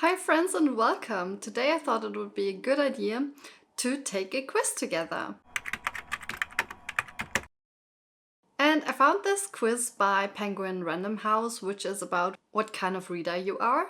Hi friends and welcome! Today I thought it would be a good idea to take a quiz together. And I found this quiz by Penguin Random House, which is about what kind of reader you are.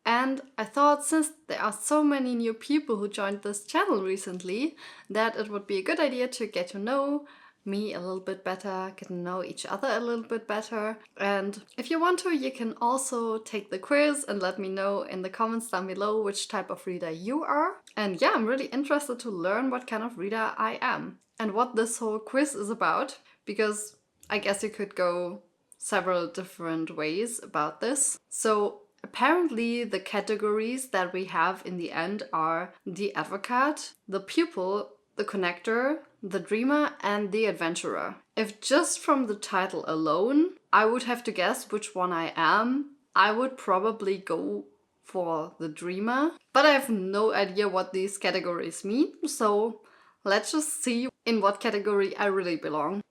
And I thought since there are so many new people who joined this channel recently, that it would be a good idea to get to know me a little bit better, get to know each other a little bit better. And if you want to, you can also take the quiz and let me know in the comments down below which type of reader you are. And yeah, I'm really interested to learn what kind of reader I am and what this whole quiz is about, because I guess you could go several different ways about this. So apparently the categories that we have in the end are the advocate, the pupil, the connector, the dreamer, and the adventurer. If just from the title alone I would have to guess which one I am, I would probably go for the dreamer. But I have no idea what these categories mean, so let's just see in what category I really belong.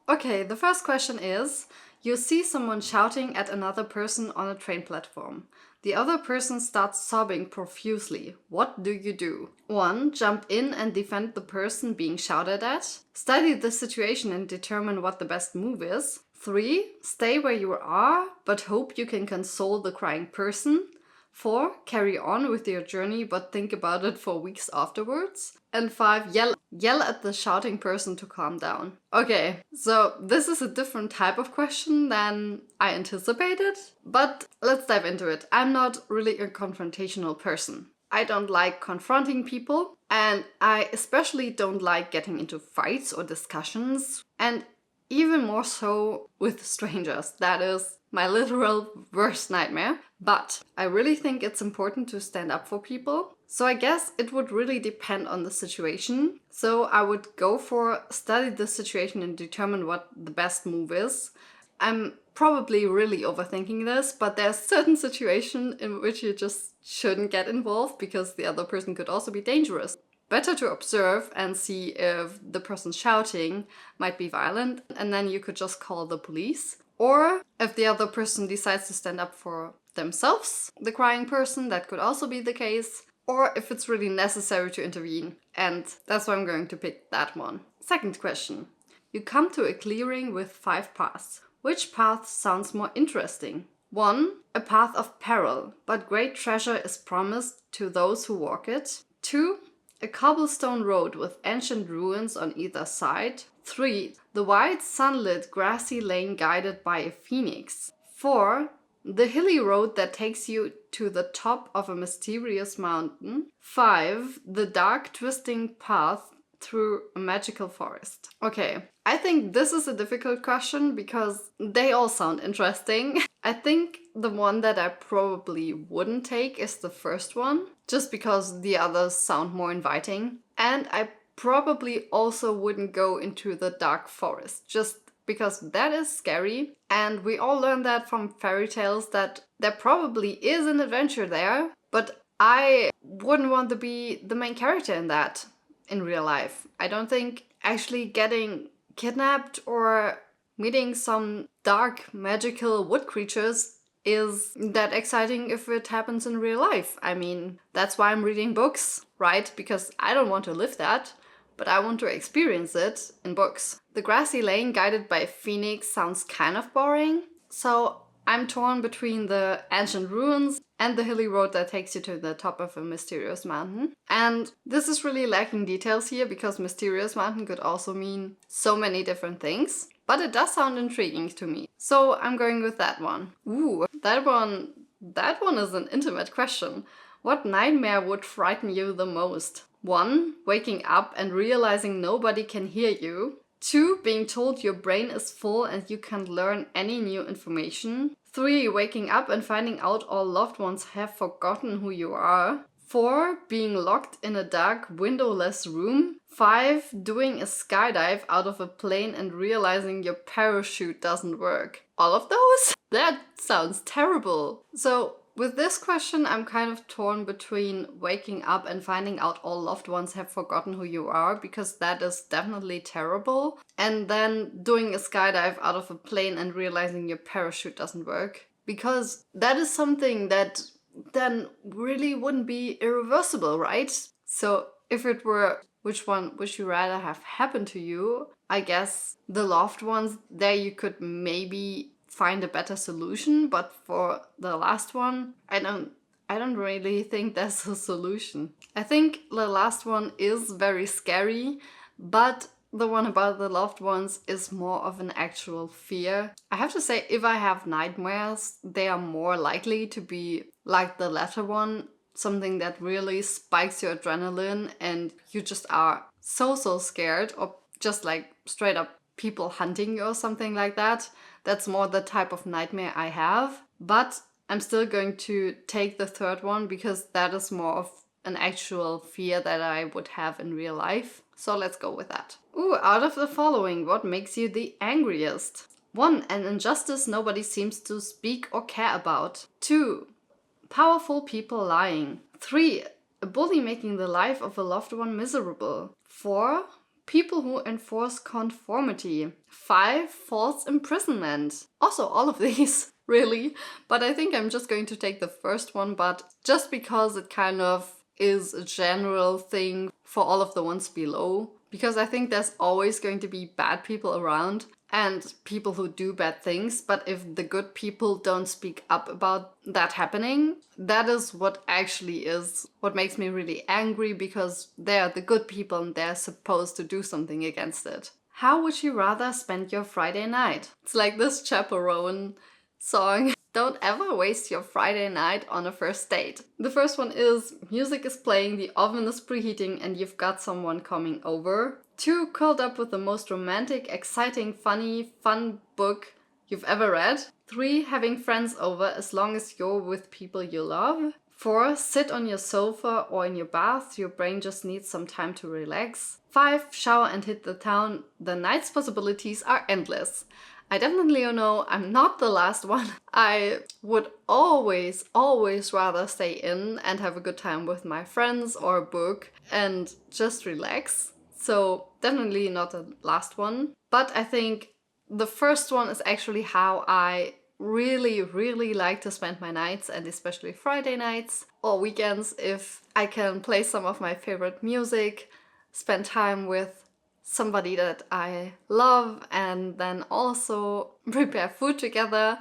Okay, the first question is, you see someone shouting at another person on a train platform. The other person starts sobbing profusely. What do you do? 1. Jump in and defend the person being shouted at. Study the situation and determine what the best move is. 3. Stay where you are, but hope you can console the crying person. 4. Carry on with your journey but think about it for weeks afterwards. And 5. Yell at the shouting person to calm down. Okay, so this is a different type of question than I anticipated, but let's dive into it. I'm not really a confrontational person. I don't like confronting people, and I especially don't like getting into fights or discussions, and even more so with strangers. That is my literal worst nightmare. But I really think it's important to stand up for people. So I guess it would really depend on the situation. So I would go for study the situation and determine what the best move is. I'm probably really overthinking this, but there's certain situations in which you just shouldn't get involved because the other person could also be dangerous. Better to observe and see if the person shouting might be violent, and then you could just call the police. Or if the other person decides to stand up for themselves, the crying person, that could also be the case. Or if it's really necessary to intervene, and that's why I'm going to pick that one. Second question. You come to a clearing with 5 paths. Which path sounds more interesting? 1. A path of peril, but great treasure is promised to those who walk it. 2. A cobblestone road with ancient ruins on either side. 3. The wide sunlit grassy lane guided by a phoenix. 4. The hilly road that takes you to the top of a mysterious mountain. 5. The dark twisting path through a magical forest. Okay, I think this is a difficult question because they all sound interesting. I think the one that I probably wouldn't take is the first one, just because the others sound more inviting. And I probably also wouldn't go into the dark forest, just because that is scary. And we all learn that from fairy tales, that there probably is an adventure there, but I wouldn't want to be the main character in that in real life. I don't think actually getting kidnapped or meeting some dark magical wood creatures is that exciting if it happens in real life. I mean, that's why I'm reading books, right? Because I don't want to live that, but I want to experience it in books. The grassy lane guided by a phoenix sounds kind of boring, so I'm torn between the ancient ruins and the hilly road that takes you to the top of a mysterious mountain. And this is really lacking details here because mysterious mountain could also mean so many different things. But it does sound intriguing to me. So I'm going with that one. Ooh, that one is an intimate question. What nightmare would frighten you the most? 1. Waking up and realizing nobody can hear you. 2. Being told your brain is full and you can't learn any new information. 3. Waking up and finding out all loved ones have forgotten who you are. 4. Being locked in a dark, windowless room. 5. Doing a skydive out of a plane and realizing your parachute doesn't work. All of those? That sounds terrible. So with this question, I'm kind of torn between waking up and finding out all loved ones have forgotten who you are, because that is definitely terrible. And then doing a skydive out of a plane and realizing your parachute doesn't work, because that is something that then really wouldn't be irreversible, right? So if it were which one would you rather have happen to you, I guess the loved ones, there you could maybe find a better solution, but for the last one, I don't really think there's a solution. I think the last one is very scary, but the one about the loved ones is more of an actual fear. I have to say, if I have nightmares, they are more likely to be like the latter one, something that really spikes your adrenaline and you just are so scared, or just like straight up people hunting you or something like that. That's more the type of nightmare I have. But I'm still going to take the third one because that is more of an actual fear that I would have in real life. So let's go with that. Ooh, out of the following, what makes you the angriest? 1. An injustice nobody seems to speak or care about. 2. Powerful people lying. 3. A bully making the life of a loved one miserable. 4. People who enforce conformity. 5. False imprisonment. Also, all of these, really. But I think I'm just going to take the first one, but just because it kind of is a general thing for all of the ones below. Because I think there's always going to be bad people around and people who do bad things, but if the good people don't speak up about that happening, that is what actually is what makes me really angry, because they're the good people and they're supposed to do something against it. How would you rather spend your Friday night? It's like this chaperone song. Don't ever waste your Friday night on a first date. The first one is music is playing, the oven is preheating, and you've got someone coming over. 2. Curled up with the most romantic, exciting, funny, fun book you've ever read. 3. Having friends over as long as you're with people you love. 4. Sit on your sofa or in your bath, your brain just needs some time to relax. 5. Shower and hit the town. The night's possibilities are endless. I definitely know I'm not the last one. I would always rather stay in and have a good time with my friends or a book and just relax. So definitely not the last one. But I think the first one is actually how I really like to spend my nights, and especially Friday nights or weekends, if I can play some of my favorite music, spend time with somebody that I love, and then also prepare food together.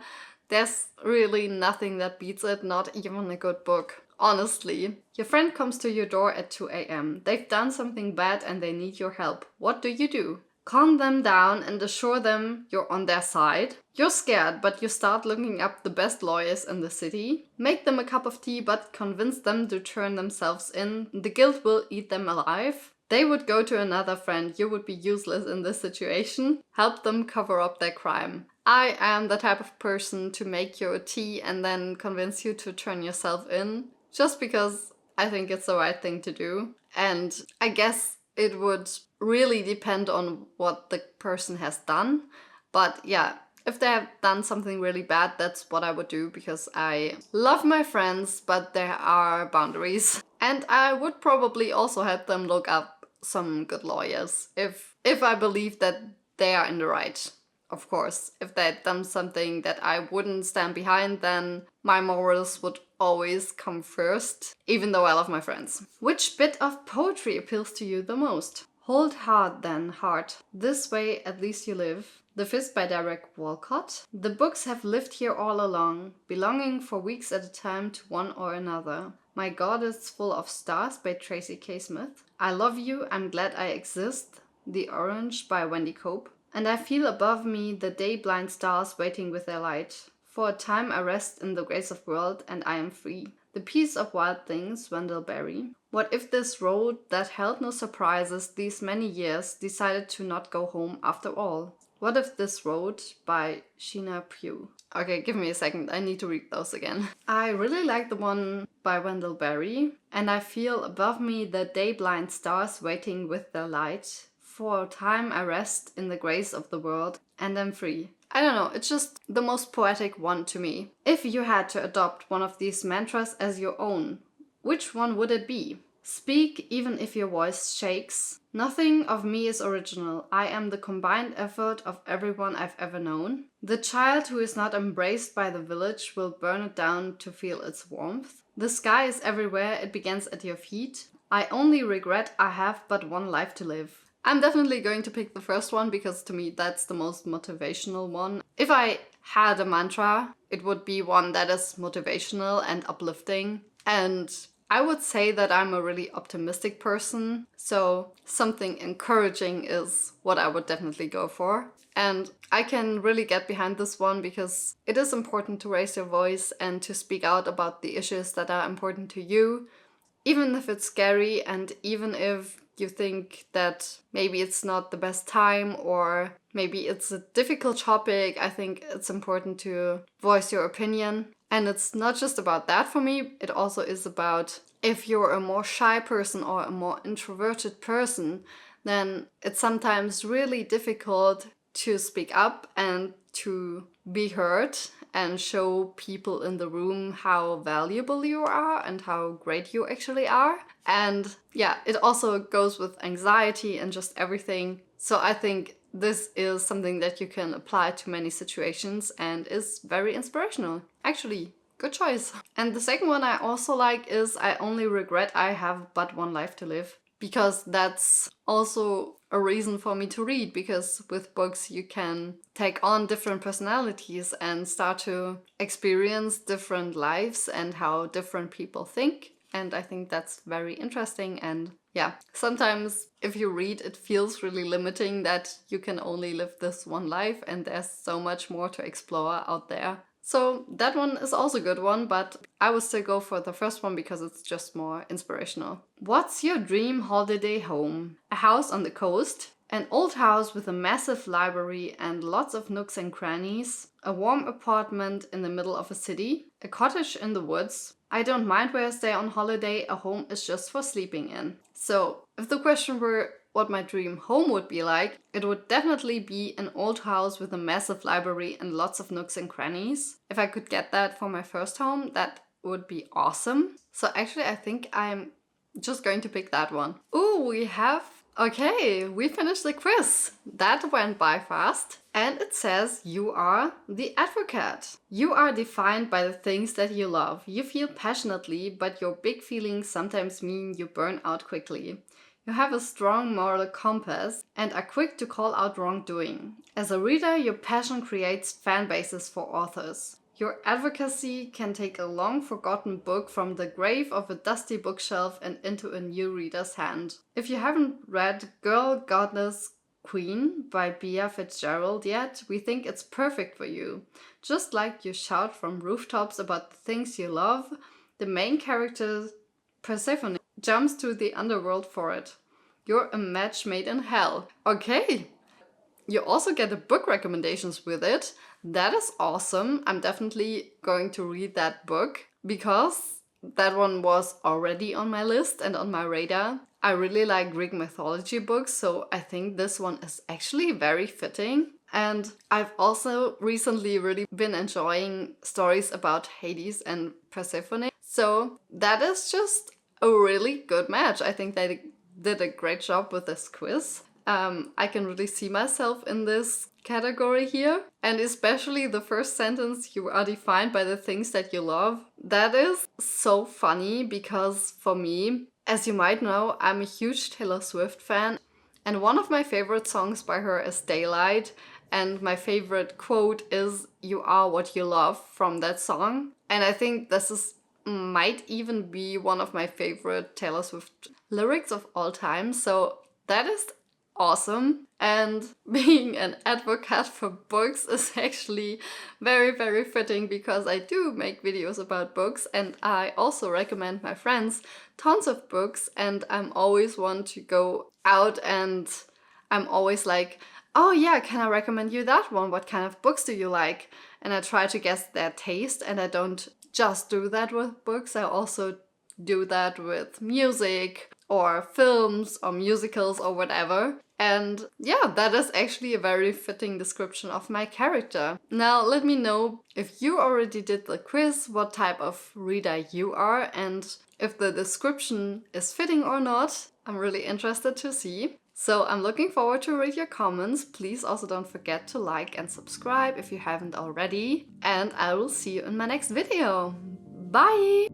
There's really nothing that beats it, not even a good book. Honestly. Your friend comes to your door at 2 a.m. They've done something bad and they need your help. What do? Calm them down and assure them you're on their side. You're scared, but you start looking up the best lawyers in the city. Make them a cup of tea, but convince them to turn themselves in. The guilt will eat them alive. They would go to another friend. You would be useless in this situation. Help them cover up their crime. I am the type of person to make you a tea and then convince you to turn yourself in, just because I think it's the right thing to do. And I guess it would really depend on what the person has done. But yeah, if they have done something really bad, that's what I would do, because I love my friends, but there are boundaries. And I would probably also help them look up some good lawyers if I believe that they are in the right. Of course, if they had done something that I wouldn't stand behind, then my morals would always come first, even though I love my friends. Which bit of poetry appeals to you the most? Hold hard then, heart. This way at least you live. The Fist by Derek Walcott. The books have lived here all along, belonging for weeks at a time to one or another. My God is full of stars by Tracy K. Smith. I love you, I'm glad I exist. The Orange by Wendy Cope. And I feel above me the day-blind stars waiting with their light. For a time I rest in the grace of world and I am free. The Peace of Wild Things, Wendell Berry. What if this road that held no surprises these many years decided to not go home after all? What if this road by Sheena Pugh. Okay, give me a second, I need to read those again. I really like the one by Wendell Berry. And I feel above me the day-blind stars waiting with their light. For a time I rest in the grace of the world and am free. I don't know, it's just the most poetic one to me. If you had to adopt one of these mantras as your own, which one would it be? Speak even if your voice shakes. Nothing of me is original. I am the combined effort of everyone I've ever known. The child who is not embraced by the village will burn it down to feel its warmth. The sky is everywhere, it begins at your feet. I only regret I have but one life to live. I'm definitely going to pick the first one because to me that's the most motivational one. If I had a mantra, it would be one that is motivational and uplifting. And I would say that I'm a really optimistic person, so something encouraging is what I would definitely go for. And I can really get behind this one because it is important to raise your voice and to speak out about the issues that are important to you, even if it's scary and even if you think that maybe it's not the best time or maybe it's a difficult topic. I think it's important to voice your opinion. And it's not just about that for me, it also is about if you're a more shy person or a more introverted person, then it's sometimes really difficult to speak up and to be heard and show people in the room how valuable you are and how great you actually are. And yeah, it also goes with anxiety and just everything. So I think this is something that you can apply to many situations and is very inspirational. Actually, good choice. And the second one I also like is I only regret I have but one life to live. Because that's also a reason for me to read, because with books you can take on different personalities and start to experience different lives and how different people think. And I think that's very interesting. And yeah, sometimes if you read, it feels really limiting that you can only live this one life and there's so much more to explore out there. So that one is also a good one, but I would still go for the first one because it's just more inspirational. What's your dream holiday home? A house on the coast? An old house with a massive library and lots of nooks and crannies? A warm apartment in the middle of a city? A cottage in the woods? I don't mind where I stay on holiday, a home is just for sleeping in. So, if the question were what my dream home would be like, it would definitely be an old house with a massive library and lots of nooks and crannies. If I could get that for my first home, that would be awesome. So actually I think I'm just going to pick that one. Ooh, we finished the quiz. That went by fast. And it says you are the advocate. You are defined by the things that you love. You feel passionately, but your big feelings sometimes mean you burn out quickly. You have a strong moral compass and are quick to call out wrongdoing. As a reader, your passion creates fan bases for authors. Your advocacy can take a long-forgotten book from the grave of a dusty bookshelf and into a new reader's hand. If you haven't read Girl, Goddess, Queen by Bea Fitzgerald yet, we think it's perfect for you. Just like you shout from rooftops about the things you love, the main character, Persephone, jumps to the underworld for it. You're a match made in hell. Okay! You also get the book recommendations with it. That is awesome. I'm definitely going to read that book because that one was already on my list and on my radar. I really like Greek mythology books, so I think this one is actually very fitting. And I've also recently really been enjoying stories about Hades and Persephone. So that is just a really good match. I think they did a great job with this quiz. I can really see myself in this category here. And especially the first sentence, you are defined by the things that you love. That is so funny because for me, as you might know, I'm a huge Taylor Swift fan. And one of my favorite songs by her is Daylight. And my favorite quote is, "You are what you love," from that song. And I think might even be one of my favorite Taylor Swift lyrics of all time. So that is awesome. And being an advocate for books is actually very, very fitting because I do make videos about books and I also recommend my friends tons of books, and I'm always one to go out and I'm always like, oh yeah, can I recommend you that one? What kind of books do you like? And I try to guess their taste, and I don't just do that with books. I also do that with music or films or musicals or whatever. And yeah, that is actually a very fitting description of my character. Now let me know if you already did the quiz, what type of reader you are, and if the description is fitting or not. I'm really interested to see. So I'm looking forward to read your comments. Please also don't forget to like and subscribe if you haven't already. And I will see you in my next video. Bye!